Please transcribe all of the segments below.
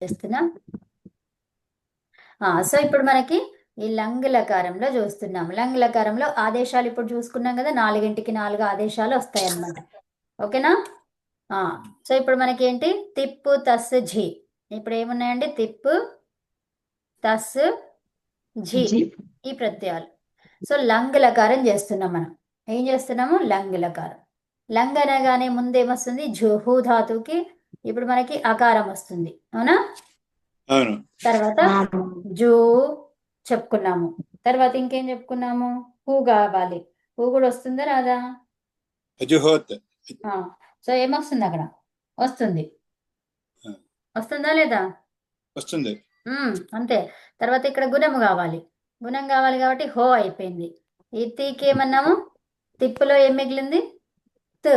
చేస్తున్నా. సో ఇప్పుడు మనకి ఈ లంగ్ లకారంలో చూస్తున్నాం. లంగ్ లకారంలో ఆదేశాలు ఇప్పుడు చూసుకున్నాం కదా, 4కి 4 ఆదేశాలు వస్తాయి అన్నమాట. ఓకేనా? సో ఇప్పుడు మనకి ఏంటి, తిప్పు తస్ ఝి. ఇప్పుడు ఏమున్నాయండి, తిప్పు తస్ ఝి ఈ ప్రత్యయాలు. సో లంగ్ లకారం చేస్తున్నాం మనం. ఏం చేస్తున్నాము? లంగ్ లకారం. లంగ్ అనగానే ముందేమొస్తుంది, జుహు ధాతుకి ఇప్పుడు మనకి అకారం వస్తుంది, అవునా? అవును. తర్వాత జూ చెప్పుకున్నాము. తర్వాత ఇంకేం చెప్పుకున్నాము? హూ కావాలి. హూ కూడా వస్తుందా రాదా? అజుహోత్. సో ఏమొస్తుంది అక్కడ? వస్తుంది. ఆ, వస్తుందా లేదా? వస్తుంది. అంతే. తర్వాత ఇక్కడ గుణము కావాలి. గుణం కావాలి కాబట్టి హో అయిపోయింది. ఈ తీకి ఏమన్నాము? తిప్పులో ఏం మిగిలింది? త్.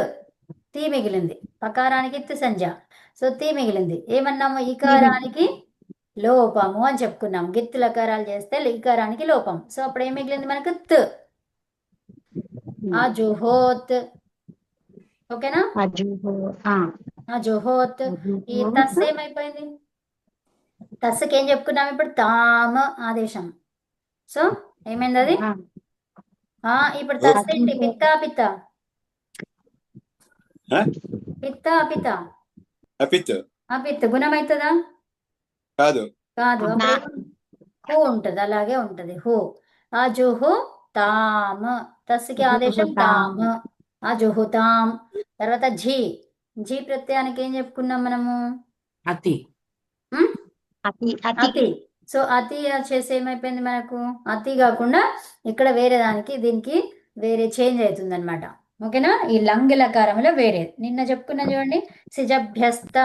తీ మిగిలింది. పకారానికి త్ సంజ్ఞ. సో తీ మిగిలింది. ఏమన్నాము? ఈకారానికి లోపము అని చెప్పుకున్నాం. గిత్తు లకారాలు చేస్తే ఈకారానికి లోపం. సో అప్పుడు ఏం మిగిలింది మనకు? త్. అజుహోత్. ఓకేనా? అజుహోత్. ఈ తస్ ఏమైపోయింది? తస్కి ఏం చెప్పుకున్నాం ఇప్పుడు? తామ ఆదేశం. సో ఏమైంది అది? ఇప్పుడు తస్ ఏంటి? పిత్త పిత్త. ఆ? పిత్త పిత్త. అపిత్ పిత్త గుణం అవుతుందా? కాదు. కాదు. అప్పుడు హూ ఉంటది, అలాగే ఉంటది. హూ. అజుహు తామ్. తస్కి ఆదేశం తామ్. అజుహు తామ్. తర్వాత ఝీ. ఝీ ప్రత్యయానికి ఏం చెప్పుకున్నాం మనము? అతి ఉమ్? అతి అతి. సో అతి చేసి ఏమైపోయింది మనకు? అతి కాకుండా ఇక్కడ వేరే దానికి దీనికి వేరే చేంజ్ అవుతుంది అనమాట. ఓకేనా? ఈ లంగ్ లకారంలో వేరే నిన్న చెప్పుకున్నాం చూడండి, సిజభ్యస్త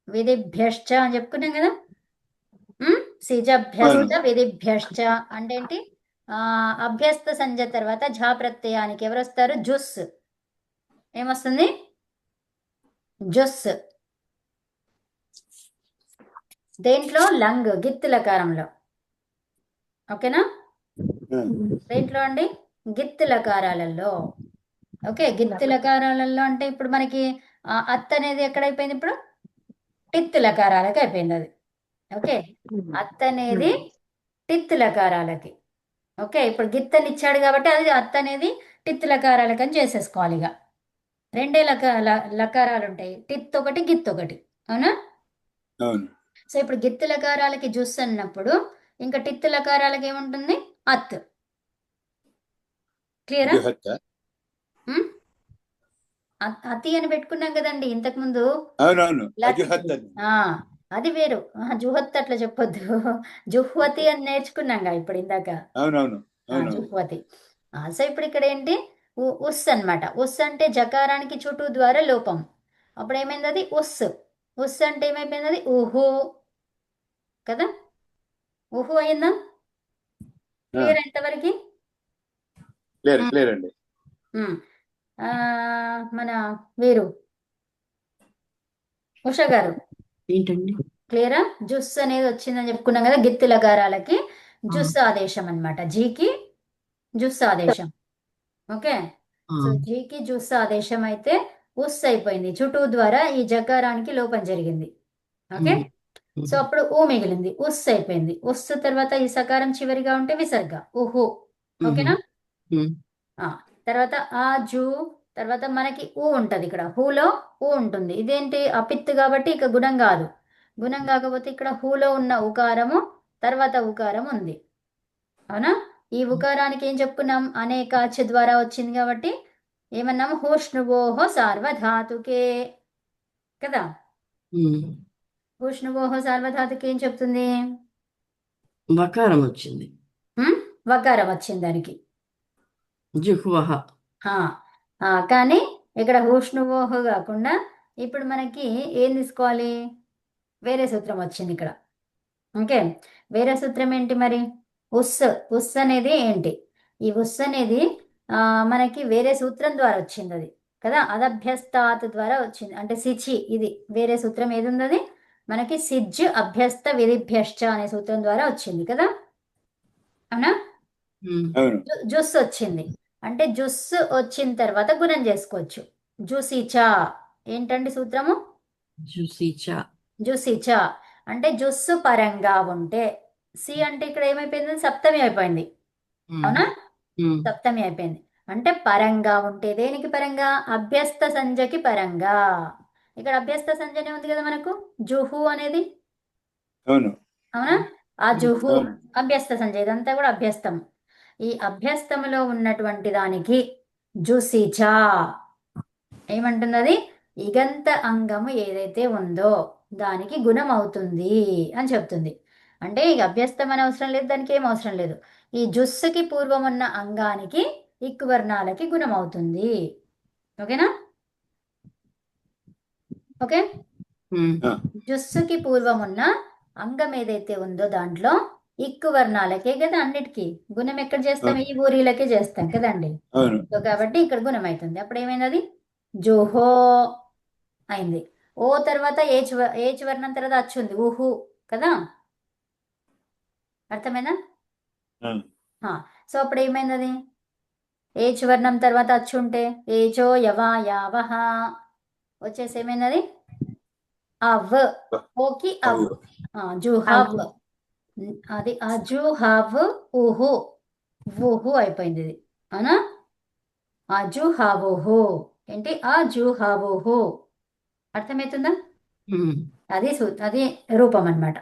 విధిభ్యశ్చ అని చెప్పుకున్నాం కదా. సిజభ్యస్త విధిభ్యశ్చ అంటే ఏంటి? అభ్యస్త సంజ తర్వాత ఝా ప్రత్యయానికి ఎవరు వస్తారు? జుస్. ఏమొస్తుంది? జుస్. దేంట్లో? లంగ్ గిత్తు లకారంలో. ఓకేనా? దేంట్లో అండి? గిత్తు లకారాలలో. ఓకే, గిత్తు లకారాలలో అంటే ఇప్పుడు మనకి అత్ అనేది ఎక్కడైపోయింది ఇప్పుడు? టిత్తు లకారాలకి అయిపోయింది అది. ఓకే, అత్ అనేది టిత్తు లకారాలకి. ఓకే, ఇప్పుడు గిత్తని ఇచ్చాడు కాబట్టి అది అత్ అనేది టిత్తు లకారాలకని చేసేసుకోవాలి. ఇక రెండే లకారాలు ఉంటాయి, టిత్ ఒకటి గిత్ ఒకటి, అవునా? అవును. సో ఇప్పుడు గిత్తు లకారాలకి జుస్ అన్నప్పుడు ఇంకా టిత్తు లకారాలకి ఏముంటుంది? అత్. క్లియరా? అజుహత్. అతి అని పెట్టుకున్నాం కదండి ఇంతకు ముందు. అవునవును. లట్. అజుహత్ అని. అది వేరు. జుహత్ అట్లా చెప్పొద్దు. జుహ్వతి అని నేర్చుకున్నాం ఇప్పుడు ఇందాక. అవునవును. అవునవును. జుహ్వతి. సో ఇప్పుడు ఇక్కడ ఏంటి? ఉస్ అన్నమాట. ఉస్ అంటే జకారానికి చుటూ ద్వారా లోపం. అప్పుడు ఏమైంది అది? ఉస్. ఉస్ అంటే ఏమైపోయింది అది? ఊహు కదా. ఊహు అయిందా? క్లియర్ ఎంతవరకు? క్లియర్ క్లియర్ అండి. మన వీరు ఉష గారు ఏంటండి? క్లియరా? జుస్ అనేది వచ్చిందని చెప్పుకున్నాం కదా, గిత్తు లకారాలకి జుస్ ఆదేశం అన్నమాట. జీకి జుస్ ఆదేశం. ఓకే, సో జీకి జుస్ ఆదేశం అయితే ఉస్ అయిపోయింది. చుటూ ద్వారా ఈ జకారానికి లోపం జరిగింది. ఓకే, సో అప్పుడు ఊ మిగిలింది. ఉస్ అయిపోయింది. ఉస్ తర్వాత ఈ సకారం చివరిగా ఉంటే విసర్గ ఊహు. ఓకేనా? తర్వాత ఆ జూ తర్వాత మనకి ఊ ఉంటది. ఇక్కడ హూలో ఊ ఉంటుంది. ఇదేంటి? అపిత్తు కాబట్టి ఇక గుణం కాదు. గుణం కాకపోతే ఇక్కడ హూలో ఉన్న ఉకారము తర్వాత ఉకారం ఉంది, అవునా? ఈ ఉకారానికి ఏం చెప్పుకున్నాం? అనేకాచ ద్వారా వచ్చింది కాబట్టి ఏమన్నాము? హూష్ణువోహో సార్వధాతుకే కదా. హూష్ణువోహో సార్వధాతుకే ఏం చెప్తుంది? వకారం వచ్చింది. వకారం వచ్చింది దానికి. జుహ్వహ. కానీ ఇక్కడ హూష్ణువోహో కాకుండా ఇప్పుడు మనకి ఏం తీసుకోవాలి? వేరే సూత్రం వచ్చింది ఇక్కడ. ఓకే, వేరే సూత్రం ఏంటి మరి? ఉస్. ఉస్ అనేది ఏంటి? ఈ ఉస్ అనేది మనకి వేరే సూత్రం ద్వారా వచ్చింది అది కదా. అదభ్యస్తాత్ ద్వారా వచ్చింది అంటే సిచి. ఇది వేరే సూత్రం ఏది ఉంది? అది మనకి సిజ్ అభ్యస్త విధిభ్యశ్చ అనే సూత్రం ద్వారా వచ్చింది కదా, అవునా? జుస్ వచ్చింది అంటే జుస్ వచ్చిన తర్వాత గుణం చేసుకోవచ్చు. జుసిచా ఏంటండి సూత్రము? జుసిచా. జుసిచా అంటే జుస్సు పరంగా ఉంటే. సి అంటే ఇక్కడ ఏమైపోయింది? సప్తమి అయిపోయింది. అవునా? సప్తమి అయిపోయింది. అంటే పరంగా ఉంటే దేనికి పరంగా? అభ్యస్త సంజ్ఞకి పరంగా. ఇక్కడ అభ్యస్త సంజ్ఞనే ఉంది కదా మనకు, జుహు అనేది. అవును అవునా? ఆ జుహు అవును అభ్యస్త సంజ్ఞ, ఇదంతా కూడా అభ్యస్తం. ఈ అభ్యస్తములో ఉన్నటువంటి దానికి జుసిచా ఏమంటున్నది? ఇగంత అంగము ఏదైతే ఉందో దానికి గుణం అవుతుంది అని చెప్తుంది. అంటే ఇక అభ్యస్తం అని అవసరం లేదు, దానికి ఏం అవసరం లేదు. ఈ జుస్సుకి పూర్వం ఉన్న అంగానికి ఇక్కువర్ణాలకి గుణం అవుతుంది. ఓకేనా? ఓకే. ఆ, జుస్సుకి పూర్వం ఉన్న అంగం ఏదైతే ఉందో దాంట్లో ఇక్కువర్ణాలకే కదా అన్నిటికీ గుణం ఎక్కడ చేస్తాం? ఈ ఊరిలకే చేస్తాం కదండి. అవును సో కాబట్టి ఇక్కడ గుణం అవుతుంది. అప్పుడు ఏమైంది? అది జుహో అయింది. ఓ తర్వాత ఏచ్ వర్ణం తర్వాత అచ్చు ఉంది, ఊహు కదా. అర్థమైందా? ఆ, సో అప్పుడు ఏమైంది? అది ఏచ్ వర్ణం తర్వాత అచ్చు ఉంటే ఏచో యవా యావహ వచ్చేసి ఏమైంది? అవ్. ఓకి అవ్. జుహవ్. అది అజుహవ్ ఊహు. ఊహు అయిపోయింది ఇది. అవునా? అజుహవుహు. ఏంటి? అజుహవుహు. అర్థమవుతుందా? అది రూపం అన్నమాట.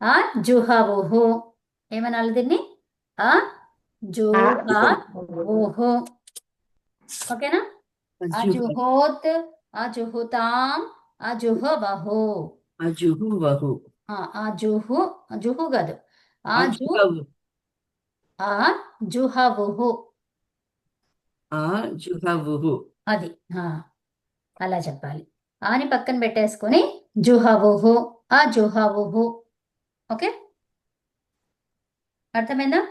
ఆ జుహవుహు ఏమనాలి దీన్ని? ఆ జుహవుహు. ఓకేనా? అజుహోత్, అజుహుతాం, అజుహవహు. అజుహువహు. అజుహు, జుహు కాదు, అజుహవు. అజుహవుహు. అజుహవుహు. అది అలా చెప్పాలి. అని పక్కన పెట్టేసుకొని జుహవుహు, అజుహవుహు. ఓకే, అర్థమైందా?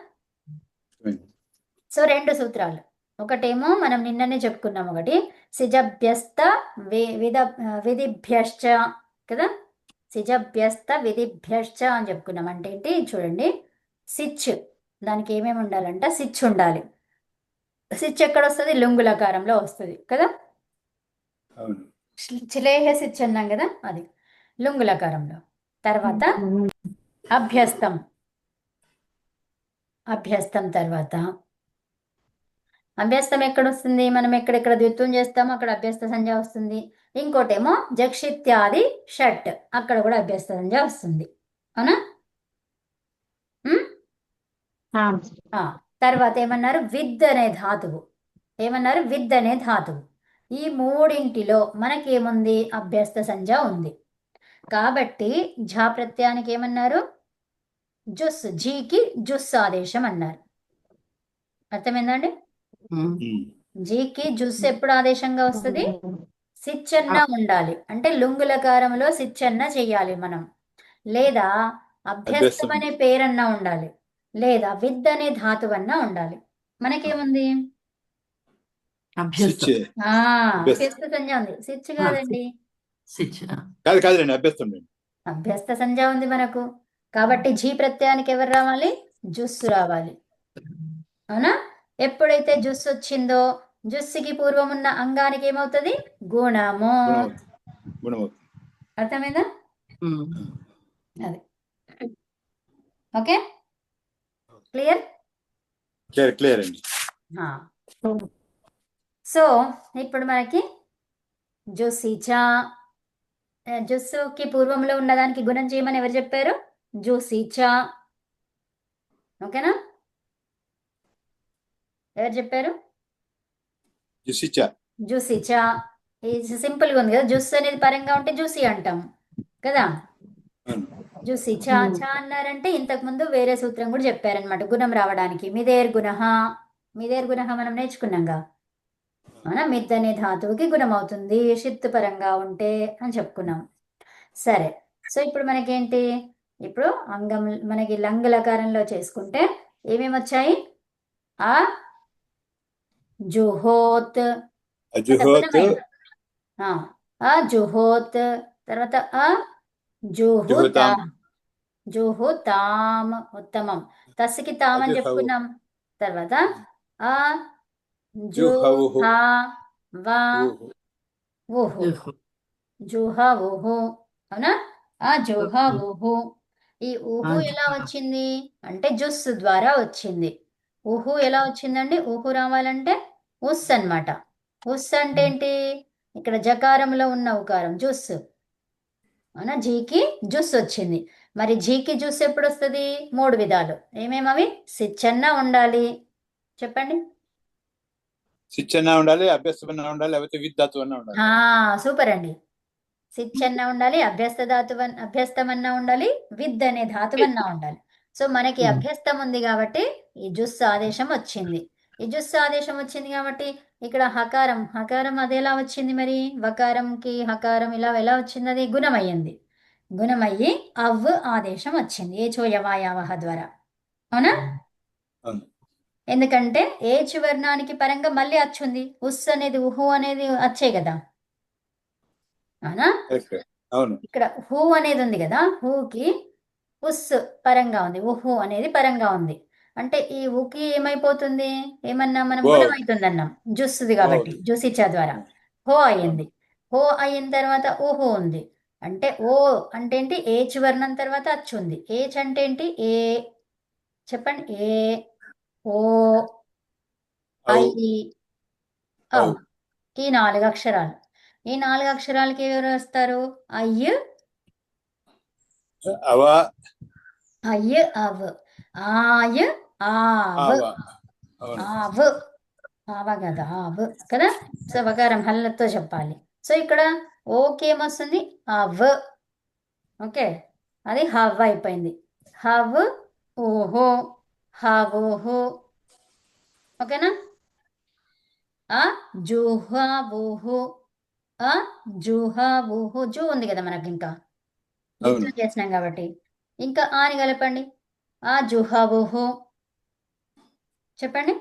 సో 2 సూత్రాలు. ఒకటేమో మనం నిన్ననే చెప్పుకున్నాం, ఒకటి సిజభ్యస్త విధిభ్యశ్చ కదా. సిజభ్యస్త విధిభ్యశ్చ అని చెప్పుకున్నాం. అంటే ఏంటి చూడండి, సిచ్ దానికి ఏమేమి ఉండాలంట? సిచ్ ఉండాలి. సిచ్ ఎక్కడ వస్తుంది? లుంగులకారంలో వస్తుంది కదా. అవును చిలేహ సిచ్ అన్నాం కదా, అది లుంగులకారంలో. తర్వాత అభ్యస్తం. అభ్యస్తం తర్వాత అభ్యస్తం ఎక్కడ వస్తుంది? మనం ఎక్కడెక్కడ ద్విత్వం చేస్తామో అక్కడ అభ్యస్త సంజ్ఞ వస్తుంది. ఇంకోటేమో జక్షిత్యాది షట్, అక్కడ కూడా అభ్యస్త సంజ్ఞ వస్తుంది. అవునా? ఉమ్? తర్వాత ఏమన్నారు? విద్ అనే ధాతువు. ఏమన్నారు? విద్ అనే ధాతువు. ఈ మూడింటిలో మనకేముంది? అభ్యస్త సంజ్ఞ ఉంది. కాబట్టి ఝా ప్రత్యయానికి ఏమన్నారు? జుస్. జీకి జుస్ ఆదేశం అన్నారు. అర్థమైందండి? జీకి జుస్ ఎప్పుడు ఆదేశంగా వస్తుంది? సిచ్చన్న ఉండాలి. అంటే లుంగులకారంలో సిచ్చన్న చెయ్యాలి మనం, లేదా అభ్యస్తం అనే పేరన్నా ఉండాలి, లేదా విద్ అనే ధాతువన్నా ఉండాలి. మనకేముంది? అభ్యస్తం. అభ్యస్త సంజ్ఞ ఉంది. సిచ్ కాదండి, కాదులేండి అభ్యస్తం అండి. అభ్యస్త సంజ్ఞ ఉంది మనకు. కాబట్టి జీ ప్రత్యయానికి ఎవరు రావాలి? జుస్సు రావాలి. అవునా? ఎప్పుడైతే జుస్సు వచ్చిందో జుస్సుకి పూర్వం ఉన్న అంగానికి ఏమవుతుంది? గుణము. గుణమవుతుంది. అర్థమైందా? అది ఓకే, క్లియర్. క్లియర్ అండి. సో ఇప్పుడు మనకి జుసిచా, జుస్సుకి పూర్వంలో ఉన్నదానికి గుణం చేయమని ఎవరు చెప్పారు? జుసిచా. ఓకేనా? ఎవరు చెప్పారు? జుసిచా. జుసిచా. ఇది సింపుల్గా ఉంది కదా. జుస్ అనేది పరంగా ఉంటే జుసి అంటాం కదా. జుసిచా చా అన్నారంటే ఇంతకు ముందు వేరే సూత్రం కూడా చెప్పారనమాట గుణం రావడానికి. మిదేర్ గుణః. మిదేర్ గుణః మనం నేర్చుకున్నాంగా. అవునా? మిద్ అనే ధాతువుకి గుణం అవుతుంది షిత్తు పరంగా ఉంటే అని చెప్పుకున్నాం. సరే, సో ఇప్పుడు మనకేంటి? ఇప్పుడు అంగం మనకి లంగులకారంలో చేసుకుంటే ఏమేమి వచ్చాయి? ఆ జుహోత్, అజుహోత్, జుహోత్. తర్వాత జుహుతా, జుహుతాం, జుహుతాం. ఉత్తమం. తస్కి తాం అని అజుహవు, చెప్పుకున్నాం. తర్వాత ఆ జుహవుహు, జుహా వా ఊహు. ఊహు. జుహవుహు. అవునా? ఆ జుహవుహు. ఈ ఊహు ఎలా అజుహ. వచ్చింది అంటే జుస్ ద్వారా వచ్చింది. ఊహు ఎలా వచ్చిందండి? ఊహు రావాలంటే ఉస్ అన్నమాట. ఉస్ అంటే ఏంటి? ఇక్కడ జకారంలో ఉన్న ఉకారం జుస్. అవునా? జీకి జుస్ వచ్చింది. మరి జీకి జుస్ ఎప్పుడు వస్తుంది? 3 విధాలు. ఏమేమవి? సిచ్చన్న ఉండాలి. చెప్పండి. శిక్షణ ఉండాలి, అభ్యస్తమన్నా ఉండాలి, లేకపోతే విద్యాత్వన్నా ఉండాలి. సూపర్ అండి. సిచ్చన్న ఉండాలి, అభ్యస్తమన్నా ఉండాలి, విద్ అనే ధాతువన్నా ఉండాలి. సో మనకి అభ్యస్తం ఉంది కాబట్టి ఈ జుస్ ఆదేశం వచ్చింది. ఈ జుస్ ఆదేశం వచ్చింది కాబట్టి ఇక్కడ హకారం హకారం అది ఎలా వచ్చింది మరి? వకారంకి హకారం ఇలా ఎలా వచ్చింది? అది గుణమయ్యింది. గుణమయ్యి అవ్ ఆదేశం వచ్చింది ఏచో యవాయావహ ద్వారా. అవునా? అవును. ఎందుకంటే ఏచ్ వర్ణానికి పరంగా మళ్ళీ అచ్చుంది. ఉస్ అనేది ఉహు అనేది అచ్చే కదా. అవునా? కరెక్ట్. అవును. ఇక్కడ హూ అనేది ఉంది కదా, హూకి ఉస్ పరంగా ఉంది, ఉహు అనేది పరంగా ఉంది. అంటే ఈ ఉకి ఏమైపోతుంది? ఏమన్నా మనం ఓ గుణమైతుంది అన్నాం జుస్ది కాబట్టి, ఓ జుసిచా ద్వారా హో అయ్యింది. హో అయిన తర్వాత ఊహు ఉంది. అంటే ఓ అంటే ఏంటి? ఏచ్ వర్ణం తర్వాత అచ్చు ఉంది. ఏచ్ అంటే ఏంటి? ఏ. చెప్పండి. ఏ, ఓ, ఐ, అవు ఔ. అవు ఈ 4 అక్షరాలు. ఈ 4 అక్షరాలకి ఎవరు వస్తారు? అయ్య్, అవ అయ్య్, అవ్. ఆయ్, ఆవ్. ఆవ. అవును. ఆవ్. ఆవ కదా, ఆవ్ కదా. సో వకారం హల్లతో చెప్పాలి. సో ఇక్కడ ఓకే ఏమొస్తుంది? అవ్. ఓకే, అది హవ్ అయిపోయింది. హవ్, ఓహో, హవోహో. ఓకేనా? ఆ జుహవుహు. ఆ జుహవుహు. జూ ఉంది కదా మనకి ఇంకా గిత్తో అవును. చేసినాం కాబట్టి. ఇంకా ఆని కలపండి. ఆ జుహవుహు. చెప్పండి.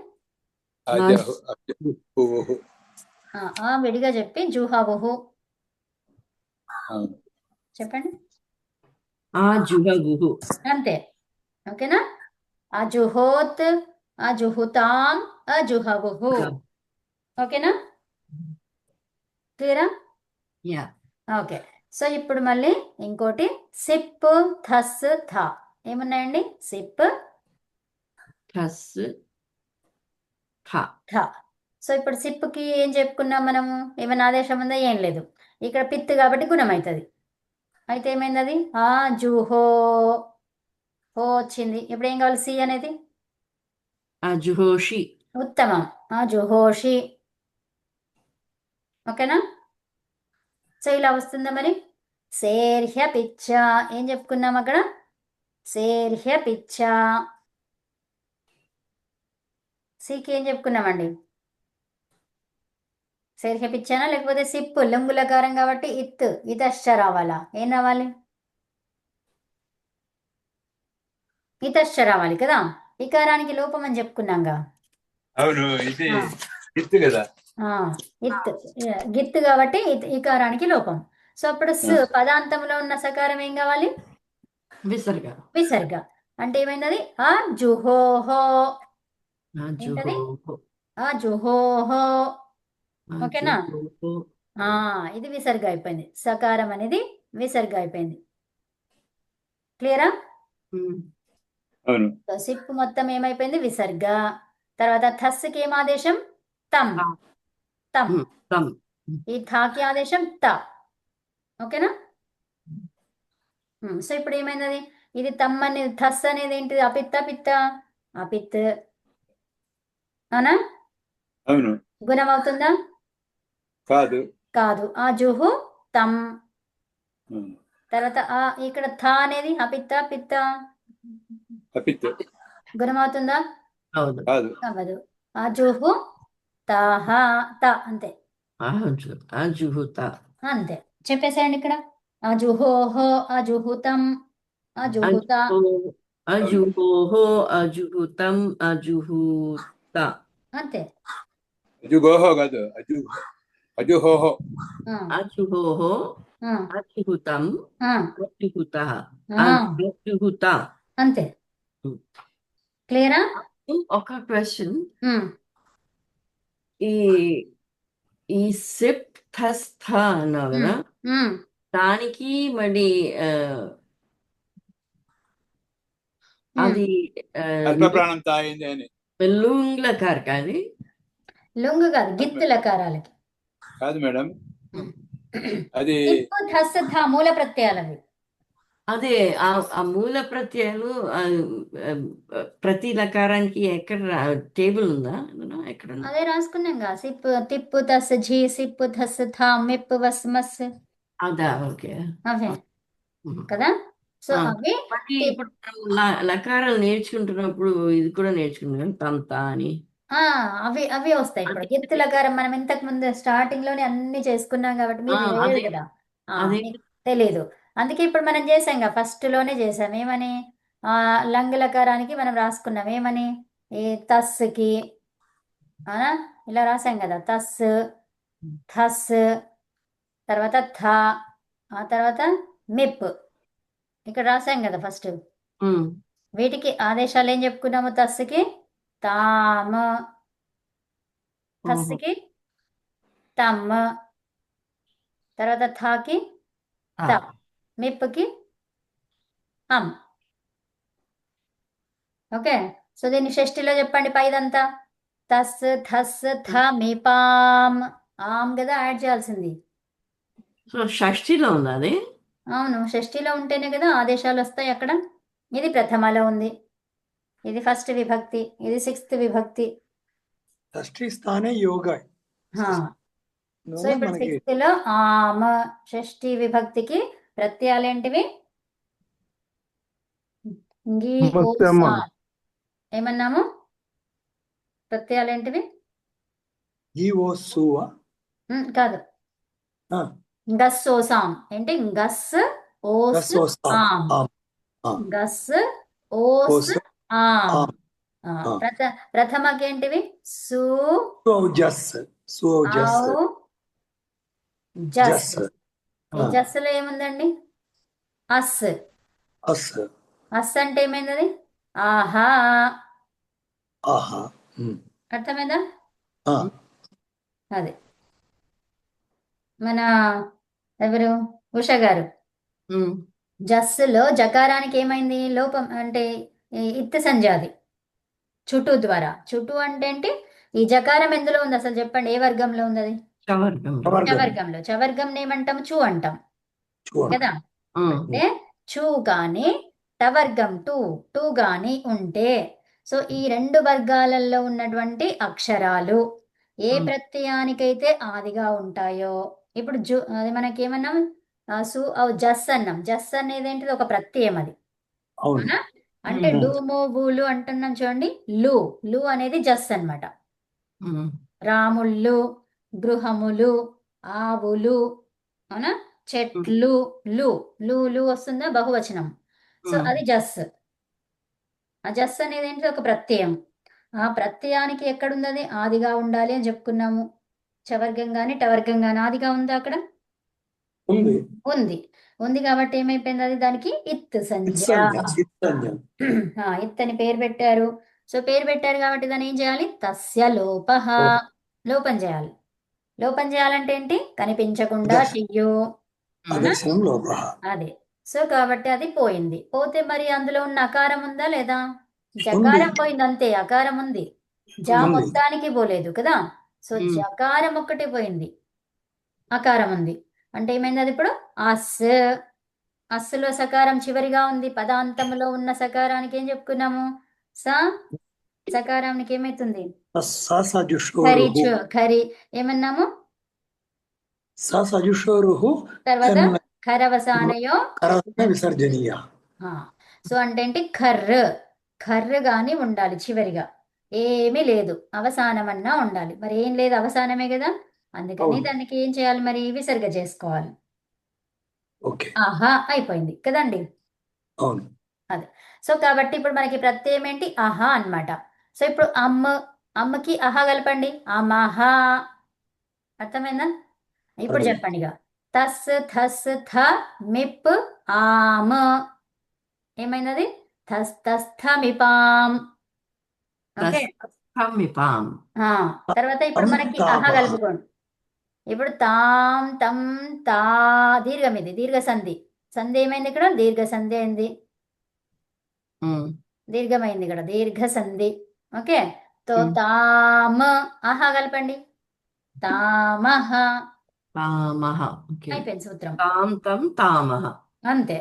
అజహు అజహు. ఆ విడిగా చెప్పి జుహవుహు అవును. చెప్పండి. అజుహవుహు. అంతే. ఓకేనా? అజుహోత్, అజుహుతాం, అజుహవుహు. ఓకేనా? క్లియరా? యా. ఓకే. సో ఇప్పుడు మళ్ళీ ఇంకోటి సిప్, థస్, థ ఏమున్నాయండి? సిప్, ప్లస్ థ. థ. సో ఇప్పుడు సిప్కి ఏం చెప్పుకున్నాం మనము? ఏమైనా ఆదేశం ఉందా? ఏం లేదు. ఇక్కడ పిత్ కాబట్టి గుణం అవుతుంది. అయితే ఏమైంది? అది ఆ జుహో. హో వచ్చింది. ఇప్పుడు ఏం కావాలి? సి అనేది అజుహోషి. ఉత్తమం. ఆ జుహోషి. ఓకేనా? సో ఇలా వస్తుందా మరి? సేర్హ్య పిచ్చ ఏం చెప్పుకున్నాం అక్కడ? సేర్హ్య పిచ్చ. సికి ఏం చెప్పుకున్నామండి? సేర్హ్య పిచ్చానా లేకపోతే సిప్ లింగులకారం కాబట్టి ఇతశ్చ రావాలా? ఏం రావాలి? ఇతశ్చ రావాలి కదా. ఇకారానికి లోపం అని చెప్పుకున్నాంగా. అవును. ఇది ఆ, ఇత్తు కదా. ఆ, ఇత్ గిత్ కాబట్టి ఇకారానికి లోపం. సో అప్పుడు పదాంతంలో ఉన్న సకారం ఏం కావాలి? విసర్గ. విసర్గ. అంటే ఏమైంది? ఆ జుహోహో. ఏంటది? అజుహోహో. ఆ జుహోహో. ఓకేనా? అజుహోహో. ఇది విసర్గ అయిపోయింది. సకారం అనేది విసర్గ అయిపోయింది. క్లియరా? అవును. సో సిప్ మొత్తం ఏమైపోయింది? విసర్గ. తర్వాత థస్కి ఏం ఆదేశం? తం. తం. తం. ఈ థాకి ఆదేశం త. ఓకేనా? సో ఇప్పుడు ఏమైంది? అది ఇది తమ్ అనేది థస్ అనేది ఏంటిది? అపిత్త పిత్త? అపిత్. అవునా? అవును. గుణం అవుతుందా? కాదు. కాదు. ఆ జుహు తం. అవును. తర్వాత ఇక్కడ థ అనేది అపిత్త పిత్త? అపిత్ గుణం అవుతుందా? అవును. కాదు. అవ్వదు. ఆ జుహు తాహ. త అంతే. అజుహుత. అంతే చెప్పేసేయండి ఇక్కడ. అజుహోహో, అజుహుతం, అజుహుత. అజుహోహో, అజుహుతం, అజుహుత. అంతే. అజుగోహో కాదు. అజుహోహో. అజుహోహో, అజుహుతం, అజుహుత, అజుహుత. అంతే. క్లియరా? ఒక క్వశ్చన్. ఈ ఈ సిప్ తస్థ అన్నావు కదా, ఉమ్, దానికి మరి ఉమ్. అది అల్ప ప్రాణం తాయింది అని లుంగ్లకార్ కాదు. లుంగు కాదు, గిత్తు లకారాలకి. కాదు మేడం, అది తిప్పు ధస్ ధ మూల ప్రత్యయాలవి. అదే ఆ మూల ప్రత్యయాలు ప్రతి లకారానికి ఎక్కడ టేబుల్ ఉందా ఎక్కడ? అదే రాసుకున్నాం సిప్పు తిప్పు తస్ ఝీ సిప్పు ధస్ థ మిప్పు వస్ మస్ అదా, ఓకే. అవే కదా. సో అవి మరి ఇప్పుడు మనం లకారాలు నేర్చుకుంటున్నప్పుడు ఇది కూడా నేర్చుకుంటున్నాం తంత అని. అవి అవి వస్తాయి ఇప్పుడు. గిత్తు లకారం మనం ఇంతకు ముందు స్టార్టింగ్ లోనే అన్ని చేసుకున్నాం కాబట్టి మీరు లేదు అదే కదా, అదే మీకు తెలీదు. అందుకే ఇప్పుడు మనం చేసాం ఫస్ట్ లోనే చేసాం. ఏమని లంగ్ లకారానికి మనం రాసుకున్నాం ఏమని, ఈ తస్కి ఇలా రాసాం కదా, తస్ థస్ తర్వాత థ ఆ తర్వాత మిప్ ఇక్కడ రాసాం కదా ఫస్ట్. వీటికి ఆదేశాలు ఏం చెప్పుకున్నాము? తస్సుకి తామ, థస్సుకి తమ్, తర్వాత థాకి త, మిప్కి అమ్. ఓకే, సో దీన్ని షష్ఠిలో చెప్పండి పైదంతా. తస్ థస్ థ మిపామ్, ఆమ్ కదా యాడ్ చేయాల్సింది. సో షష్ఠిలో ఉంది అది. అవును, షష్ఠిలో ఉంటేనే కదా ఆదేశాలు వస్తాయి అక్కడ. ఇది ప్రథమలో ఉంది, ఇది ఫస్ట్ విభక్తి, ఇది సిక్స్త్ విభక్తి. షష్ఠీ స్థానే యోగ. సో ఇప్పుడు సిక్స్త్ లో ఆమ షష్ఠి విభక్తికి ప్రత్యయాలు ఏంటివి? గి ఓ సా. ఏమన్నాము? ప్రత్యయాలు ఏంటివి? కాదు, గస్ ఓసాం. ఏంటి? గస్ ఓస్ ఆమ్, గస్ ఓస్ ఆమ్. ప్రథమకి ఏంటివి? సు జస్ ఔ జస్. ఈ జస్సులో ఏముందండి? అస్. అస్ అంటే ఏమైంది? అది ఆహా. అర్థమైందా? అదే మన ఎవరు ఉష గారు, జస్సులో జకారానికి ఏమైంది? లోపం అంటే ఇత్తు సంజాది చుటు ద్వారా. చుటు అంటే ఏంటి? ఈ జకారం ఎందులో ఉంది అసలు చెప్పండి, ఏ వర్గంలో ఉంది అది? చవర్గంలో. చవర్గం ఏమంటాం? చూ అంటాం కదా. అంటే చూ గాని టవర్గం టూ గాని ఉంటే, సో ఈ రెండు వర్గాలలో ఉన్నటువంటి అక్షరాలు ఏ ప్రత్యయానికైతే ఆదిగా ఉంటాయో, ఇప్పుడు అది మనకేమన్నాం? సు జస్ అన్నాం. జస్ అనేది ఏంటిది? ఒక ప్రత్యయం అది, అవునా? అంటే డూము బూలు అంటున్నాం చూడండి. లు లు అనేది జస్ అన్నమాట. రాముళ్ళు, గృహములు, ఆవులు, అవునా? చెట్లు, లు లు లు వస్తుందా బహువచనం. సో అది జస్. ఆ జస్ అనేది ఏంటి? ఒక ప్రత్యయం. ఆ ప్రత్యయానికి ఎక్కడుంది? అది ఆదిగా ఉండాలి అని చెప్పుకున్నాము. చవర్గం గాని టవర్గం గాని ఆదిగా ఉందా అక్కడ? ఉంది. ఉంది కాబట్టి ఏమైపోయింది? అది దానికి ఇత్ సంజ్ఞ. ఇత్ అని పేరు పెట్టారు. సో పేరు పెట్టారు కాబట్టి దాన్ని ఏం చేయాలి? తస్య లోపః, లోపం చేయాలి. లోపం చేయాలంటే ఏంటి? కనిపించకుండా చెయ్యు. అదే. సో కాబట్టి అది పోయింది. పోతే మరి అందులో ఉన్న అకారం ఉందా లేదా? జకారం పోయింది అంతే, అకారం ఉంది. జా మొత్తానికి పోలేదు కదా. సో జకారం ఒక్కటే పోయింది, అకారం ఉంది. అంటే ఏమైంది అది ఇప్పుడు? అస్. అస్సులో సకారం చివరిగా ఉంది. పదాంతములో ఉన్న సకారానికి ఏం చెప్పుకున్నాము? స. సకారానికి ఏమైతుంది? ఖరి. ఏమన్నాము? తర్వాత ఖరవసానయో విసర్జనీయ. సో అంటే ఏంటి? ఖర్రు గాని ఉండాలి చివరిగా. ఏమీ లేదు, అవసానమన్నా ఉండాలి. మరి ఏం లేదు, అవసానమే కదా. అందుకని దానికి ఏం చేయాలి మరి? విసర్గ చేసుకోవాలి. ఆహా అయిపోయింది కదండి. అదే. సో కాబట్టి ఇప్పుడు మనకి ప్రత్యయం ఏంటి? ఆహా అన్నమాట. సో ఇప్పుడు అమ్మకి ఆహా కలపండి. అమహా. అర్థమైందా? ఇప్పుడు చెప్పండి ఇక. తస్ థస్ థ మిప్ ఆమ్. ఏమైనది? థస్ తస్ థ మిపాం. ఓకే, తర్వాత ఇప్పుడు మనకి ఆహా కలుపుకోండి. ఇప్పుడు తాం తం తా దీర్ఘం, ఇది దీర్ఘ సంధి. సంధి ఏమైంది ఇక్కడ? దీర్ఘ సంధి అయింది, దీర్ఘమైంది ఇక్కడ, దీర్ఘ సంధి. ఓకే. తో తామ ఆహా కలపండి, తామహ. తామహ. ఓకే. అయిపోయింది సూత్రం. తాం తం తామహ. అంతే.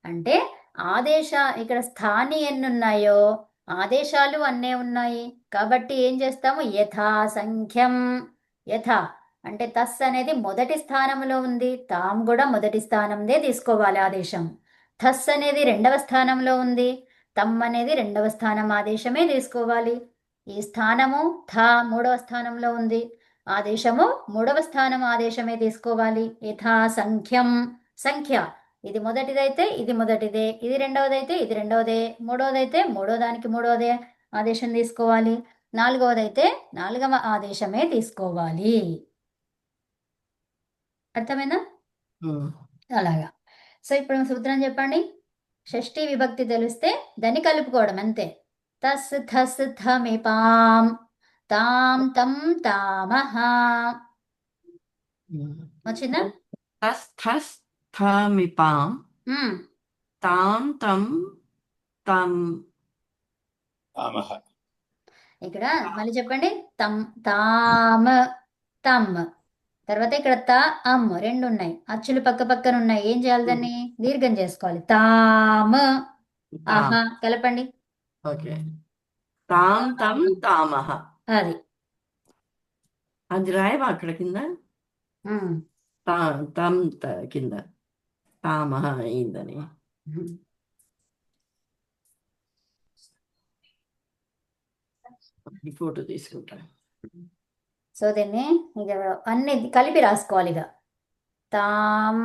అంటే ఇక్కడ స్థాని ఎన్ని ఉన్నాయో ఆదేశాలు అన్నే ఉన్నాయి. కాబట్టి ఏం చేస్తాము? యథా సంఖ్యం. యథా అంటే తస్ అనేది మొదటి స్థానంలో ఉంది, తాం కూడా మొదటి స్థానందే తీసుకోవాలి ఆదేశం. థస్ అనేది రెండవ స్థానంలో ఉంది, తమ్ అనేది రెండవ స్థానం ఆదేశమే తీసుకోవాలి. ఈ స్థానము థ మూడవ స్థానంలో ఉంది, ఆదేశము మూడవ స్థానం ఆదేశమే తీసుకోవాలి. యథా సంఖ్యం, సంఖ్య ఇది మొదటిదైతే ఇది మొదటిదే, ఇది రెండవదైతే ఇది రెండవదే, మూడవదైతే మూడో దానికి మూడవదే ఆదేశం తీసుకోవాలి, నాలుగవదైతే నాలుగవ ఆదేశమే తీసుకోవాలి. అర్థమైనా? అలాగా. సో ఇప్పుడు సూత్రం చెప్పండి. షష్ఠీ విభక్తి తెలిస్తే దాన్ని కలుపుకోవడం అంతే. తస్ థస్ థమిపాం తాం తం తామహ. వచ్చిందా? తస్ థస్ థమిపాం తాం తం తం. తామహ. ఇక్కడ మళ్ళీ చెప్పండి. తమ్ తామ తమ్. తర్వాత ఇక్కడ త అమ్ రెండు ఉన్నాయి, అచ్చులు పక్క పక్కన ఉన్నాయి. ఏం చేయాలి? దాన్ని దీర్ఘం చేసుకోవాలి. తామ ఆహా కలపండి. ఓకే. తాం తం తామహ. అది అది రాయవా అక్కడ కింద? తం కింద తామహ అయిందని. ఈ ఫోటో తీసుకుంటా. సో దీన్ని ఇక అన్ని కలిపి రాసుకోవాలి. ఇక తాం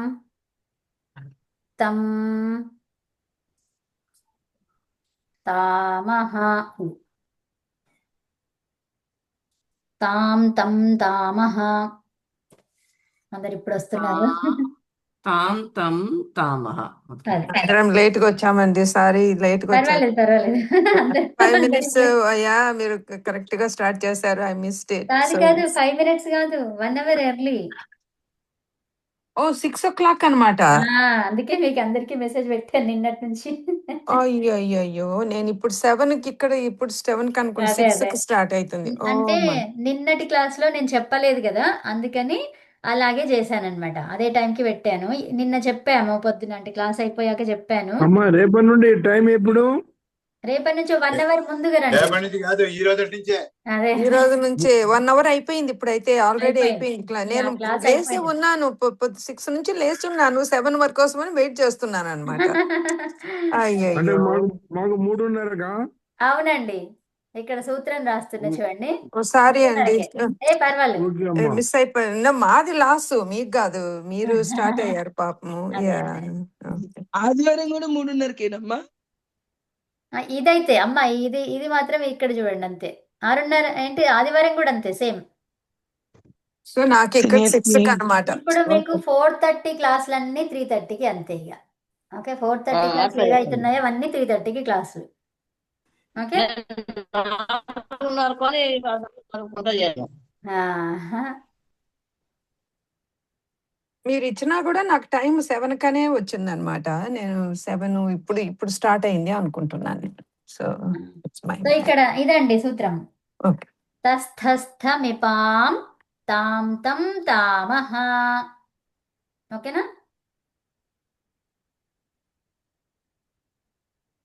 తం తామహ, తాం తం తామహ. అందరు ఇప్పుడు వస్తున్నారు. తాం తం తామహ. అది అందరం లేట్ గా వచ్చామండి, సారీ లేట్ గా వచ్చాము. పర్వాలేదు పర్వాలేదు. 5 minutes అయ్యా, మీరు కరెక్ట్ గా స్టార్ట్ చేశారు. I missed it. కాదు కాదు 5 minutes కాదు, 1 hour ఎర్లీ. ఓ 6 o'clock అన్నమాట. అందుకే మీకు అందరికి మెసేజ్ పెట్టాను నిన్నటి నుంచి. అయ్యో అయ్యో, నేను ఇప్పుడు 7 కి ఇక్కడ, ఇప్పుడు 7 కి అనుకుని అదే 6 అదే కి స్టార్ట్ అవుతుంది. ఓ అంటే మై. నిన్నటి క్లాస్ లో నేను చెప్పలేదు కదా, అందుకని అలాగే చేశానన్నమాట. అదే టైంకి పెట్టాను. నిన్న చెప్పాము పొద్దున, అంటే క్లాస్ అయిపోయాక చెప్పాను. అమ్మా రేపటి నుండి టైం ఎప్పుడు? రేపటి నుంచి 1 hour ముందుగా రండి. రేపటి నుంచి కాదు, ఈ రోజు నుంచే. అదే ఈ రోజు నుంచే 1 hour అయిపోయింది. ఇప్పుడైతే ఆల్రెడీ అయిపోయింది. అయిపోయింది. నేను క్లాస్ లేచి అయిపోయింది. ఉన్నాను, 6 నుంచి లేచి ఉన్నాను. 7 వరకు కోసమని వెయిట్ చేస్తున్నాను అనమాట. అంటే అయ్యయ్యో, మాకు 3:30గా? అవునండి. ఇక్కడ సూత్రం రాస్తున్నా చూడండి. సారీ అండి, పర్వాలేదు. ఓకే అమ్మా. మిస్ అయిపోయింది. మాది లాస్, మీకు కాదు, మీరు స్టార్ట్ అయ్యారు పాపము. అదే, యా. ఆదివారం కూడా 3:30కేనమ్మా? ఇదైతే అమ్మా ఇది మాత్రం ఇక్కడ చూడండి అంతే. 6:30 ఏంటి, ఆదివారం కూడా అంతే సేమ్. సో నాకు ఇక్కడ 6 అనమాట. ఇప్పుడు మీకు 4:30 క్లాసులన్నీ 3:30కి అంతే ఇక. ఓకే, 4:30 క్లాసులు ఏవి అవుతున్నాయో అవన్నీ 3:30కి క్లాసులు. ఓకే. మీరు ఇచ్చినా కూడా నాకు టైం 7 కనే వచ్చింది అనమాట. నేను 7 ఇప్పుడు స్టార్ట్ అయింది అనుకుంటున్నాను. సో ఇట్స్ మై సో ఇక్కడ ఇదండి సూత్రం. ఓకే. తస్థస్థమిపాం తాం తం తామహ. ఓకేనా?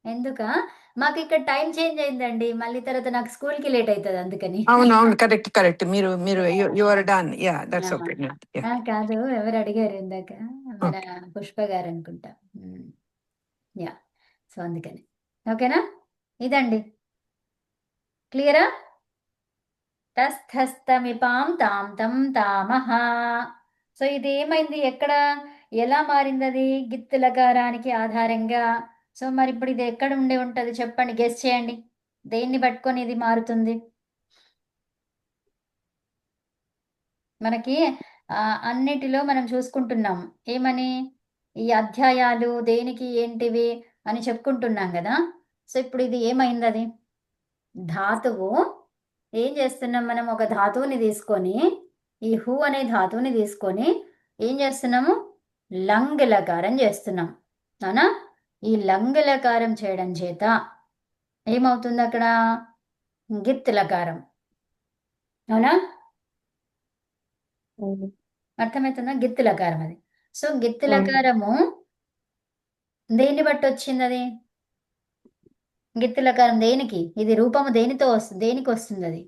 ఎందుక మాకు ఇక్కడ టైం చేంజ్ అయిందండి, మళ్ళీ తర్వాత నాకు స్కూల్ కి లేట్ అవుతుంది అందుకని. అవునవును, కరెక్ట్. మీరు your done. Yeah, that's okay. కాదు, ఎవరు అడిగారు ఇందాక? మన పుష్ప గారు అనుకుంటా. యా, సో అందుకని. ఓకేనా? ఇదండి, క్లియరా? తస్థస్థమిపాం తాం తం తామహ. సో ఇది ఏమైంది, ఎక్కడ ఎలా మారింది? అది గిత్తు లకారానికి ఆధారంగా. సో మరి ఇప్పుడు ఇది ఎక్కడ ఉండి ఉంటది చెప్పండి, గెస్ చేయండి. దేన్ని పట్టుకొని ఇది మారుతుంది? మనకి అన్నిటిలో మనం చూసుకుంటున్నాం ఏమని, ఈ అధ్యాయాలు దేనికి ఏంటివి అని చెప్పుకుంటున్నాం కదా. సో ఇప్పుడు ఇది ఏమైంది? అది ధాతువు. ఏం చేస్తున్నాం మనం? ఒక ధాతువుని తీసుకొని ఈ హు అనే ధాతువుని తీసుకొని ఏం చేస్తున్నాము, లంగ్ లకారం చేస్తున్నాం. అవునా? ఈ లంగ్ లకారం చేయడం చేత ఏమవుతుంది అక్కడ, గిత్ లకారం. అవునా? అర్థమవుతుందా? గిత్ లకారం అది. సో గిత్ లకారము దేన్ని బట్టి వచ్చింది అది? గిత్ లకారం దేనికి, ఇది రూపము దేనితో వస్తుంది, దేనికి వస్తుంది అది?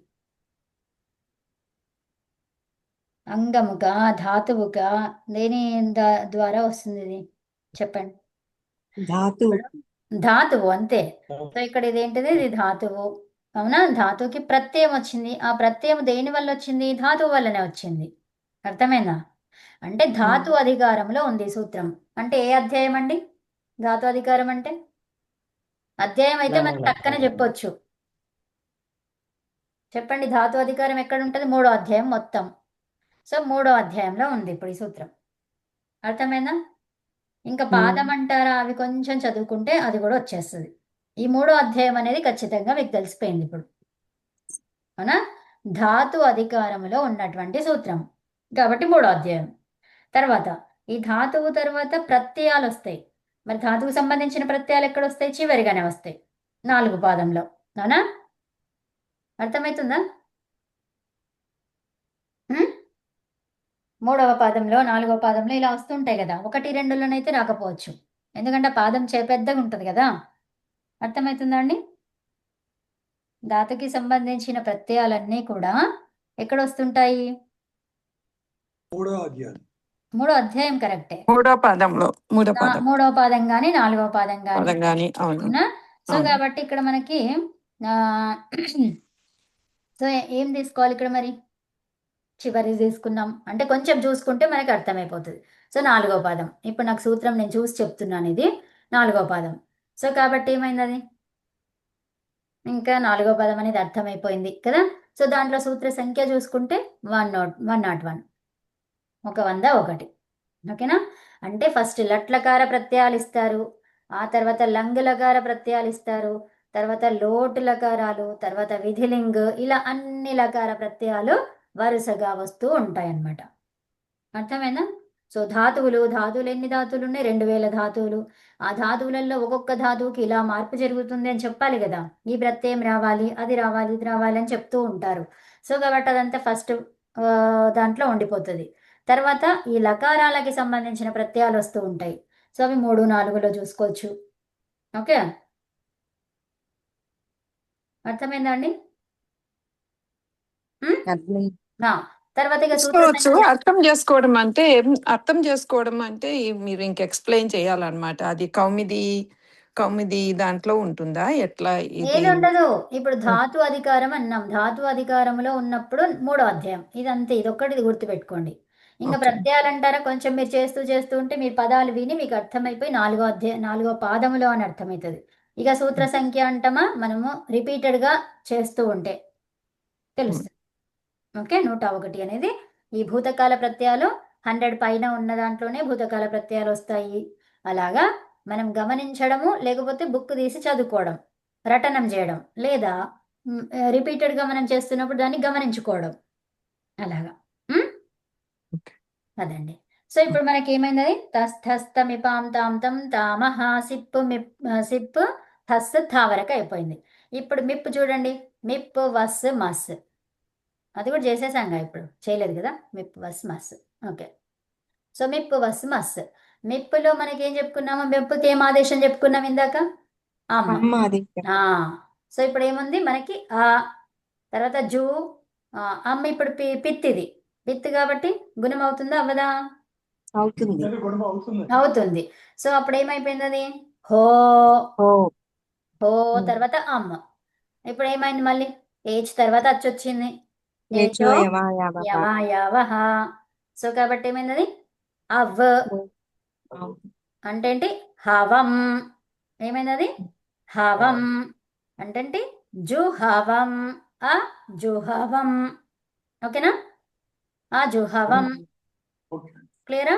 అంగముగా, ధాతువుగా, దేని ద్వారా వస్తుంది ఇది? చెప్పండి. ధాతువు అంతే. సో ఇక్కడ ఇదేంటిది, ఇది ధాతువు. అవునా? ధాతువుకి ప్రత్యయం వచ్చింది. ఆ ప్రత్యయం దేని వల్ల వచ్చింది? ధాతువు వల్లనే వచ్చింది. అర్థమైందా? అంటే ధాతు అధికారంలో ఉంది ఈ సూత్రం. అంటే ఏ అధ్యాయం అండి ధాతు అధికారం అంటే? అధ్యాయం అయితే మనం టక్కన చెప్పొచ్చు. చెప్పండి, ధాతు అధికారం ఎక్కడ ఉంటుంది? 3వ అధ్యాయం మొత్తం. సో 3వ అధ్యాయంలో ఉంది ఇప్పుడు ఈ సూత్రం. అర్థమైందా? ఇంకా పాదం అంటారా, అవి కొంచెం చదువుకుంటే అది కూడా వచ్చేస్తుంది. ఈ 3వ అధ్యాయం అనేది ఖచ్చితంగా మీకు తెలిసిపోయింది ఇప్పుడు. అవునా? ధాతు అధికారములో ఉన్నటువంటి సూత్రం కాబట్టి 3వ అధ్యాయం. తర్వాత ఈ ధాతువు తర్వాత ప్రత్యయాలు వస్తాయి. మరి ధాతువుకు సంబంధించిన ప్రత్యయాలు ఎక్కడ వస్తాయి? చివరిగానే వస్తాయి, 4వ పాదంలో. అవునా? అర్థమవుతుందా? 3వ పాదంలో, 4వ పాదంలో ఇలా వస్తుంటాయి కదా. 1, 2లోనైతే రాకపోవచ్చు, ఎందుకంటే పాదం పెద్దగా ఉంటుంది కదా. అర్థమవుతుందా అండి? ధాతుకి సంబంధించిన ప్రత్యయాలన్నీ కూడా ఎక్కడ వస్తుంటాయి? 3వ అధ్యాయం. 3వ అధ్యాయం కరెక్టే. 3వ పాదంలో 3వ పాదం 3వ పాదం కానీ 4వ పాదం కానీ. పదం కానీ అవును. అవునా? సో అవును. కాబట్టి ఇక్కడ మనకి సో ఏం తీసుకోవాలి ఇక్కడ మరి? చివరి తీసుకున్నాం అంటే కొంచెం చూసుకుంటే మనకి అర్థమైపోతుంది. సో 4వ పాదం. ఇప్పుడు నాకు సూత్రం నేను చూసి చెప్తున్నాను, ఇది 4వ పాదం. సో కాబట్టి ఏమైంది అది? ఇంకా 4వ పదం అనేది అర్థమైపోయింది కదా. సో దాంట్లో సూత్ర సంఖ్య చూసుకుంటే 101, ఒక 101. ఓకేనా? అంటే ఫస్ట్ లట్లకార ప్రత్యయాలు ఇస్తారు, ఆ తర్వాత లంగ్ లకార ప్రత్యయాలు ఇస్తారు, తర్వాత లోటు లకారాలు, తర్వాత విధిలింగ్, ఇలా అన్ని లకార ప్రత్యయాలు వరుసగా వస్తూ ఉంటాయన్నమాట. అర్థమైనా? సో ధాతువులు ఎన్ని ధాతువులు ఉన్నాయి? 2000 ధాతువులు. ఆ ధాతువులలో ఒక్కొక్క ధాతువుకి ఇలా మార్పు జరుగుతుంది అని చెప్పాలి కదా. ఈ ప్రత్యయం రావాలి, అది రావాలి, ఇది రావాలి అని చెప్తూ ఉంటారు. సో కాబట్టి అదంతా ఫస్ట్ దాంట్లో ఉండిపోతుంది. తర్వాత ఈ లకారాలకి సంబంధించిన ప్రత్యయాలు వస్తూ ఉంటాయి. సో అవి 3, 4లో చూసుకోవచ్చు. ఓకే, అర్థమైందా అండి? తర్వాత ఇక సూత్ర చూసుకోవచ్చు. సంఖ్య అర్థం చేసుకోవడం అంటే మీరు ఇంక ఎక్స్ప్లెయిన్ చేయాలన్నమాట. అది కౌమిది దాంట్లో ఉంటుందా ఎట్లా ఇది? ఏది ఉండదు. ఇప్పుడు ధాతు అధికారం అన్నాం, ధాతు అధికారంలో ఉన్నప్పుడు 3వ అధ్యాయం. ఇదంతే, ఇదొక్కటి గుర్తుపెట్టుకోండి. ఇంకా Okay. ప్రత్యయాలు అంటారా, కొంచెం మీరు చేస్తూ ఉంటే మీ పదాలు విని మీకు అర్థమైపోయి 4వ పాదములో అని అర్థమవుతుంది. ఇక సూత్ర సంఖ్య అంటామా, మనము రిపీటెడ్ గా చేస్తూ ఉంటే తెలుస్తుంది. ఓకే, 101 అనేది ఈ భూతకాల ప్రత్యయాలు 100 పైన ఉన్న దాంట్లోనే భూతకాల ప్రత్యయాలు వస్తాయి. అలాగా మనం గమనించడము, లేకపోతే బుక్ తీసి చదువుకోవడం, రటనం చేయడం, లేదా రిపీటెడ్గా మనం చేస్తున్నప్పుడు దాన్ని గమనించుకోవడం, అలాగా. అదండి. సో ఇప్పుడు మనకి ఏమైంది? తస్థస్తమిపాం తాం తం తామహ సిప్పు హస్ థా వరకు అయిపోయింది. ఇప్పుడు మిప్పు చూడండి, మిప్పు వస్ మస్, అది కూడా చేసేసాంగా, ఇప్పుడు చేయలేదు కదా. మిప్పు వస్ మస్. ఓకే, సో మిప్పు వస్ మస్. మిప్పులో మనకి ఏం చెప్పుకున్నాము? మిప్పుకి ఏం ఆదేశం చెప్పుకున్నాం ఇందాక? అమ్మ. సో ఇప్పుడు ఏముంది మనకి? ఆ తర్వాత జూ, అమ్మ ఇప్పుడు పిత్తిది, పిత్తు కాబట్టి గుణం అవుతుందా అవ్వదా? అవుతుంది. సో అప్పుడు ఏమైపోయింది అది? హో. హో తర్వాత అమ్మ. ఇప్పుడు ఏమైంది? మళ్ళీ ఏజ్ తర్వాత అచ్చొచ్చింది, ఏజో యవాయవహ. సో కాబట్టి ఏమైంది అది? అవ్ అంటే ఏంటి? హవం. ఏమైంది అది? హవం అంటే ఏంటి? జుహవం. ఆ జుహవం. ఓకేనా? ఆ జుహవం. క్లియరా?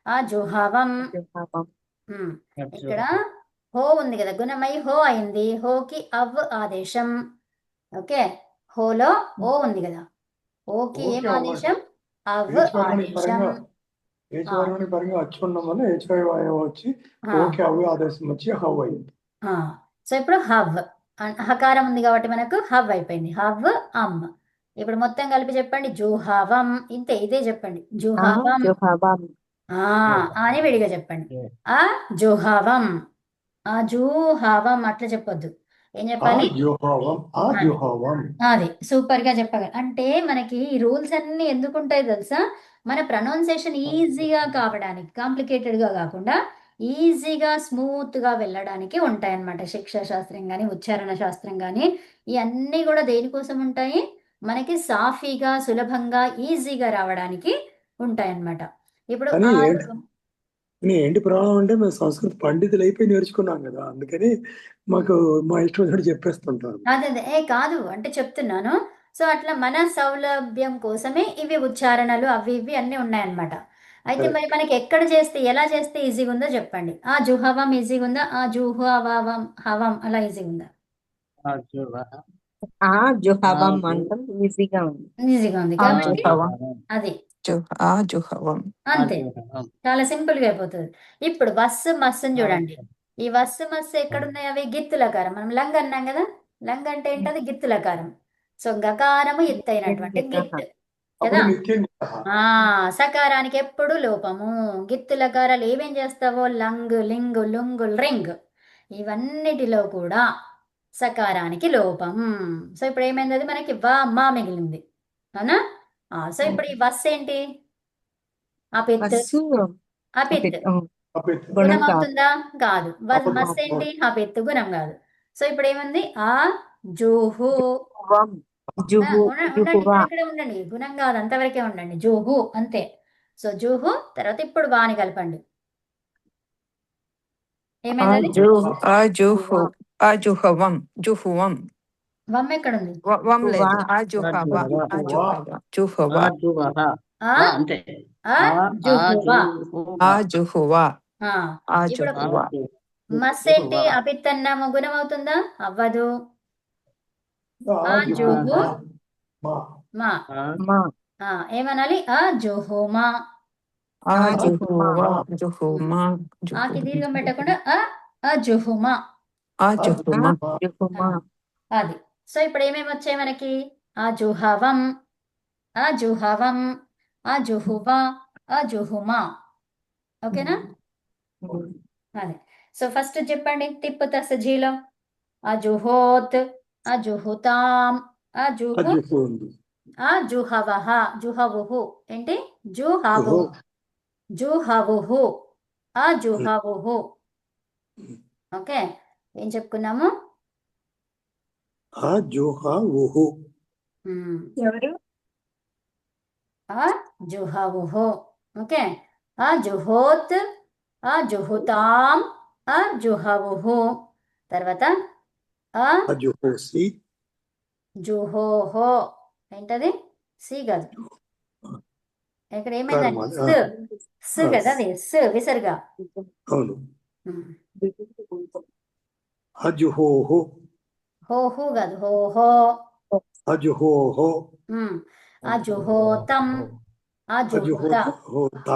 ఆ జుహవం. ఇక్కడ హో ఉంది కదా, గుణమై హో అయింది. హోకి అవ్ ఆదేశం. ఓకే, హోలో ఓ ఉంది కదా, ఓకి ఏం ఓకే అవ్వండి. ఆదేశం? అవ్ ఏచువర్మణి ఆదేశం. పరంగా ఏచువర్మణి పరంగా అచ్చు ఉండడం వల్ల ఏచువాయువు వచ్చి ఆ, ఓకే అవ్వ ఆదేశం వచ్చి హవ్ అయింది. ఆ. సో ఇప్పుడు హవ్ హకారం ఉంది కాబట్టి మనకు హవ్ అయిపోయింది. హవ్ అమ్. ఇప్పుడు మొత్తం కలిపి చెప్పండి. జుహవం. ఇంతే, ఇదే చెప్పండి. జుహవం. జుహవం. ఆ అని విడిగా చెప్పండి. ఆ జుహవం, ఆ జుహవం అట్లా చెప్పొద్దు. ఏం ఆ చెప్పాలి? జుహవం ఆ అది జుహవం. అది సూపర్ గా చెప్పగల. అంటే మనకి ఈ రూల్స్ అన్ని ఎందుకు ఉంటాయి తెలుసా? మన ప్రొనౌన్సియేషన్ ఈజీగా కావడానికి, కాంప్లికేటెడ్ గా కాకుండా ఈజీగా స్మూత్ గా వెళ్ళడానికి ఉంటాయి అన్నమాట. శిక్షా శాస్త్రం కానీ, ఉచ్చారణ శాస్త్రం కానీ, ఇవన్నీ కూడా దేనికోసం ఉంటాయి? మనకి సాఫీగా, సులభంగా, ఈజీగా రావడానికి ఉంటాయి అన్నమాట. ఇప్పుడు కానీ ఆ ఏంటి ప్రాబ్లం అంటే మేము సంస్కృత పండితులు అయిపోయి నేర్చుకున్నాం కదా, అందుకని మాకు మా ఇష్టం వచ్చినట్టు చెప్పేస్తుంటారు. అదే అదే కాదు అంటే చెప్తున్నాను. సో అట్లా మన సౌలభ్యం కోసమే ఇవి ఉచ్చారణలు అవి ఇవి అన్నీ ఉన్నాయన్నమాట. అయితే మరి మనకి ఎక్కడ చేస్తే, ఎలా చేస్తే ఈజీగా ఉందో చెప్పండి. ఆ జుహవం ఈజీగా ఉందా? ఆ జుహు అవావం హవం అలా ఈజీగా ఉందా? ఆ జుహవం అంటాం ఈజీగా ఉంది. ఈజీగా ఉంది ఆ కాబట్టి జుహవం. అది ఆ జుహవం. అంతే, చాలా సింపుల్ గా అయిపోతుంది. ఇప్పుడు వస్ మస్సుని చూడండి. ఈ వస్ మస్సు ఎక్కడున్నాయి? అవి గిత్తులకారం. మనం లంగ్ అన్నాం కదా, లంగ్ అంటే ఏంటది? గిత్తులకారం. సో గకారము ఎత్తైనటువంటి గిత్ అప్పుడు కదా. నిత్యం ఆ సకారానికి ఎప్పుడు లోపము. గిత్తులకారాలు ఏమేం చేస్తావో లంగ్, లింగ్, లుంగ్, రింగ్, ఇవన్నిటిలో కూడా సకారానికి లోపం. సో ఇప్పుడు ఏమైంది? అది మనకి వా మా మిగిలింది, అవునా? సో ఇప్పుడు ఈ వస్ ఏంటి? అపిత్. బస్సు అపిత్ గుణం గుణం కాదు. అవుతుందా? కాదు. అప్పుడు మస్ ఏంటి? అపిత్ గుణం కాదు. సో ఇప్పుడు ఏముంది? ఆ జూహు. వం. జుహు ఉండండి, జుహువా. ఇక్కడే ఉండండి. గుణం కాదు, అంతవరకే ఉండండి. జూహు అంతే. సో జూహు తర్వాత ఇప్పుడు వాని కలపండి. ఆ ఏమైంది? జు ఆ జుహు ఆ జుహవం. జుహువం. వమ్ ఎక్కడుంది? వం లేదు. వా. ఆ జుహవ. ఆ జుహవ. జుహవ. ఆ అంతే. ఆ జుహువా. ఆ జుహువా. ఆ, ఆ ఇప్పుడు జుహువా. మస్ ఏంటి? అపిత్ అన్నాము, గుణం అవుతుందా? అవ్వదు. ఆ జూహు మా. మా. ఏమనాలి? ఆ జుహుమా. ఆ జుహువా. జుహుమా. ఆకి దీర్ఘం పెట్టకుండా ఆ జుహుమా. ఆ జుహుమా. జుహుమా. అది. సో ఇప్పుడు ఏమేమి వచ్చాయి మనకి? ఆ జుహవం, ఆ జుహవం, ఆ జుహువా, ఆ జుహుమా. ఓకేనా? అదే. సో ఫస్ట్ చెప్పండి తిప్పు తస్ జీలో. ఆ జుహోత్, ఆ జుహుతాం, ఆ జుహు, అజుహోంది ఆ జుహవహ, జుహవుహు. ఏంటి? జుహవు, జుహవుహు, ఆ జుహవుహు. ఓకే, ఏం చెప్పుకున్నాము? ఆ జుహా ఊహు. ఎవరు? ఆ జుహవుహు. ఓకే. ఆ జుహోత్, ఆ జుహుతాం, ఆ జుహవుహు. తర్వాత ఆ అజుహోసి జుహోహో. ఏంటది? సి కాదు, ఇక్కడ ఏమైందండి? స్ కదా, అది స్ విసరుగా. అవును. అజుహోహో హోహు కాదు, హోహో. అజుహోహో ఆ జుహోతం, ఆ జుహుత. అజుహోత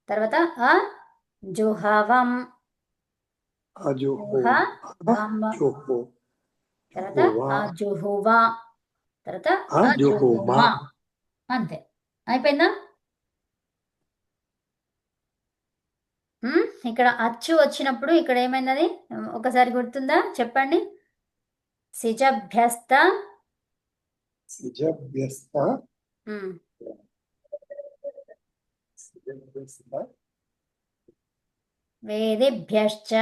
తర్వాత ఆ జుహవం, అజుహో జుహవం. జుహో తర్వాత జుహోవా ఆ జుహువా. తర్వాత ఆ అజుహోమా. జుహుమా. అంతే, అయిపోయిందా? ఇక్కడ అచ్చు వచ్చినప్పుడు ఇక్కడ ఏమైంది? ఒకసారి గుర్తుందా? చెప్పండి. సిజభ్యస్త సిజభ్యస్త వేదిభ్యశ్చ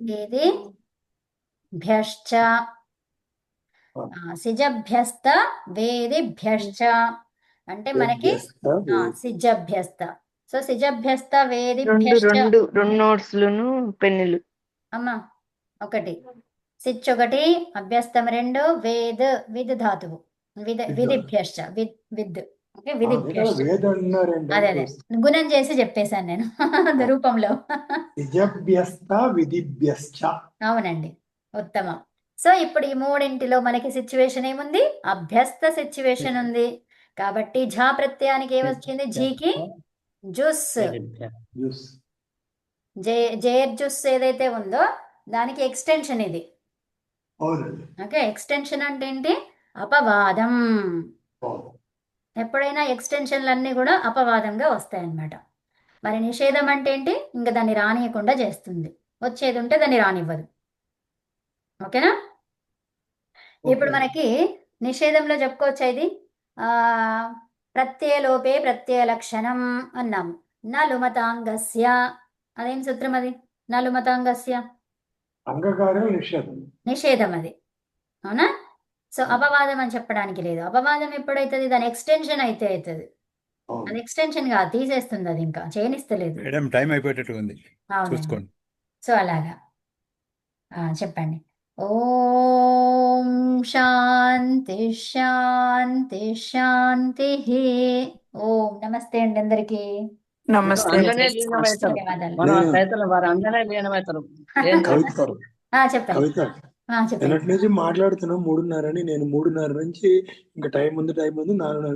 వేదిభ్యశ్చ సిజభ్యస్త వేదిభ్యశ్చ అంటే మనకి సిజభ్యస్త. సో సిజభ్యస్త రెండు వేదిభ్యశ్చ. రెండు రెండు నోట్స్లను పెన్నులు. అమ్మా ఒకటి సిచ్, ఒకటి అభ్యస్తం, రెండు వేద్ విద్ ధాతువు. విధిభ్యశ్చ విద్. ఓకే, విధిభ్యశ్చ. వేద అన్నారండి. అదే అదే గుణం చేసి చెప్పేశాను నేను రూపంలో. సిజభ్యస్త విధిభ్యశ్చ. అవునండి, ఉత్తమం. సో ఇప్పుడు ఈ మూడింటిలో మనకి సిచ్యువేషన్ ఏముంది? అభ్యస్త సిచ్యువేషన్ ఉంది. కాబట్టి ఝా ప్రత్యయానికి ఏమొచ్చింది? జీకి జుస్. యూస్. జేర్ జుస్ ఏదైతే ఉందో దానికి ఎక్స్టెన్షన్ ఇది. అవునండి. ఓకే, ఎక్స్టెన్షన్ అంటే ఏంటి? అపవాదం. అవును. ఎప్పుడైనా ఎక్స్టెన్షన్లు అన్నీ కూడా అపవాదంగా వస్తాయన్నమాట. మరి నిషేధం అంటే ఏంటి? ఇంకా దాన్ని రానియకుండా చేస్తుంది. వచ్చేది ఉంటే దాన్ని రానివ్వదు. ఓకేనా? ఇప్పుడు ఓకే. మనకి నిషేధంలో చెప్పుకోవచ్చా ఇది? ప్రత్యయలోపే ప్రత్యయ లక్షణం అన్నాము. నలుమతాంగస్య, అదేం సూత్రం అది? నలుమతాంగస్య అంగకార్యం నిషేధం. నిషేధం అది. అవునా? సో అపవాదం అని చెప్పడానికి లేదు. అపవాదం ఎప్పుడైతుంది? దాని ఎక్స్టెన్షన్ అయితే అవుతుంది. అవును. అది ఎక్స్టెన్షన్ కాదు, తీసేస్తుంది. అది ఇంకా చేయనిస్తలేదు. మేడం టైం అయిపోయేటట్టు ఉంది, అవునండి. చూసుకోండి. సో అలాగా చెప్పండి. ఓం శాంతి శాంతి శాంతి. ఓం నమస్తే అండి అందరికీ. నమస్తే. అందరే లీనమవుతారు. ధన్యవాదాలు. మనం నేను- రైతులు వారు అందరే లీనమవుతారు. ఏం కవిత తెలుసుకోరు. చెప్పండి. కవిత చెప్పండి. నిన్నటి నుంచి మాట్లాడుతున్నాం 3:30 అని. నేను 3:30 నుంచి ఇంకా టైం ఉంది 4:30